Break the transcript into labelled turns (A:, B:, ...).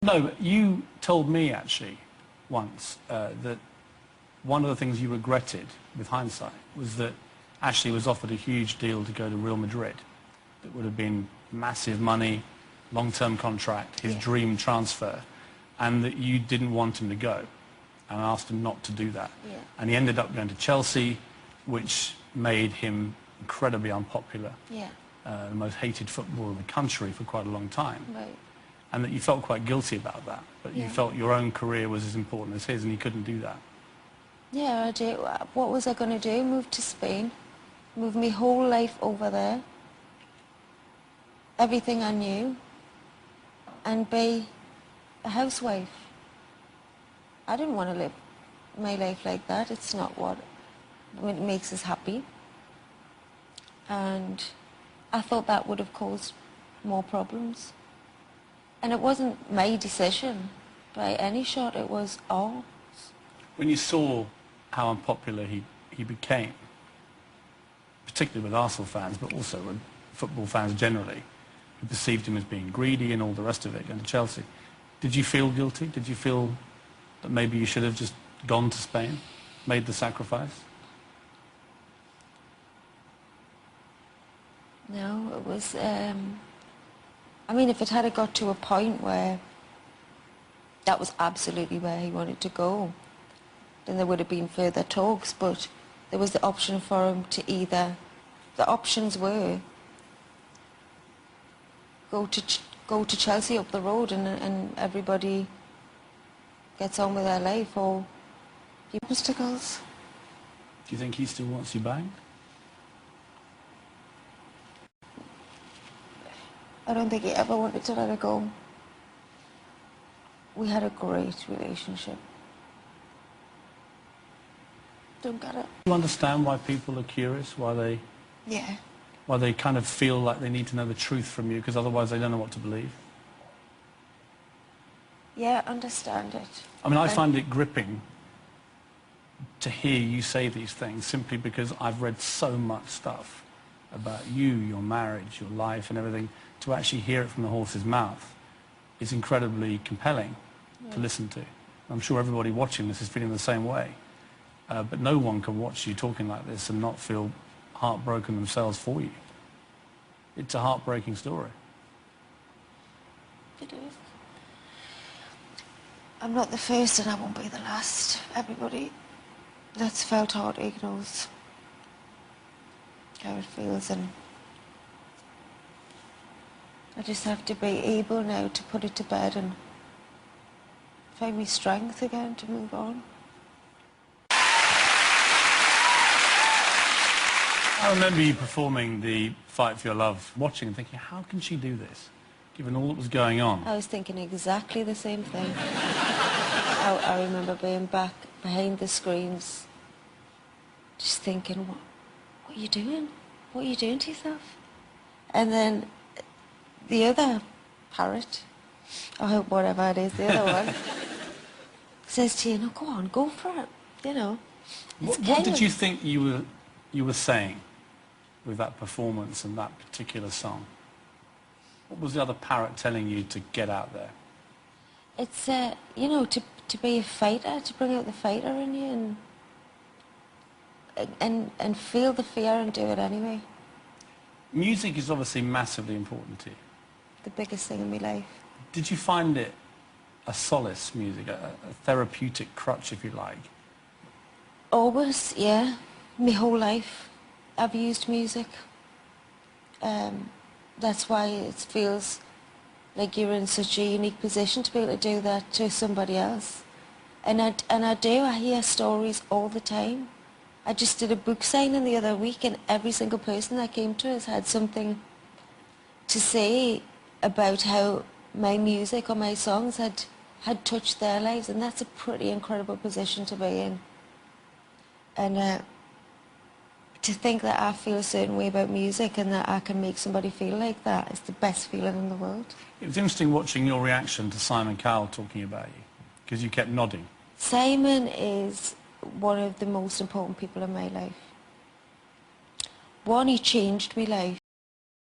A: No, but you told me actually once that one of the things you regretted with hindsight was that Ashley was offered a huge deal to go to Real Madrid. That would have been massive money, long-term contract, his dream transfer, and that you didn't want him to go and asked him not to do that.
B: Yeah.
A: And he ended up going to Chelsea, which made him incredibly unpopular.
B: Yeah.
A: The most hated footballer in the country for quite a long time.
B: Right.
A: And that you felt quite guilty about that, but you felt your own career was as important as his and he couldn't do that.
B: Yeah, I did. What was I going to do? Move to Spain, move my whole life over there, everything I knew, and be a housewife. I didn't want to live my life like that. It's not what makes us happy. And I thought that would have caused more problems. And it wasn't my decision by any shot, it was ours.
A: When you saw how unpopular he became, particularly with Arsenal fans, but also with football fans generally, who perceived him as being greedy and all the rest of it, going to Chelsea, did you feel guilty? Did you feel that maybe you should have just gone to Spain, made the sacrifice?
B: No, it was... I mean, if it had got to a point where that was absolutely where he wanted to go, then there would have been further talks, but there was the option for him to either... The options were go to Chelsea up the road and everybody gets on with their life, or obstacles.
A: Do you think he still wants you back?
B: I don't think he ever wanted to let her go. We had a great relationship. Don't get it.
A: Do you understand why people are curious, why they kind of feel like they need to know the truth from you, because otherwise they don't know what to believe?
B: Yeah, understand it.
A: I mean, I find it gripping to hear you say these things simply because I've read so much stuff about you, your marriage, your life and everything. To actually hear it from the horse's mouth is incredibly compelling to listen to. I'm sure everybody watching this is feeling the same way. But no one can watch you talking like this and not feel heartbroken themselves for you. It's a heartbreaking story.
B: It is. I'm not the first and I won't be the last. Everybody that's felt heartache knows how it feels, and I just have to be able now to put it to bed and find me strength again to move on.
A: I remember you performing the Fight for Your Love, watching and thinking, how can she do this, given all that was going on?
B: I was thinking exactly the same thing. I remember being back behind the screens, just thinking, what are you doing? What are you doing to yourself? And then the other parrot, or whatever it is, the other one, says to you, no, go on, go for it, you know.
A: What did you think you were saying with that performance and that particular song? What was the other parrot telling you to get out there?
B: It's, you know, to be a fighter, to bring out the fighter in you and feel the fear and do it anyway.
A: Music is obviously massively important to you.
B: The biggest thing in my life.
A: Did you find it a solace, music, a therapeutic crutch, if you like?
B: Always, yeah. My whole life I've used music. That's why it feels like you're in such a unique position to be able to do that to somebody else. And I hear stories all the time. I just did a book signing the other week and every single person that came to us had something to say about how my music or my songs had touched their lives, and that's a pretty incredible position to be in. And to think that I feel a certain way about music and that I can make somebody feel like that is the best feeling in the world.
A: It was interesting watching your reaction to Simon Cowell talking about you, because you kept nodding.
B: Simon is one of the most important people in my life. One, he changed my life.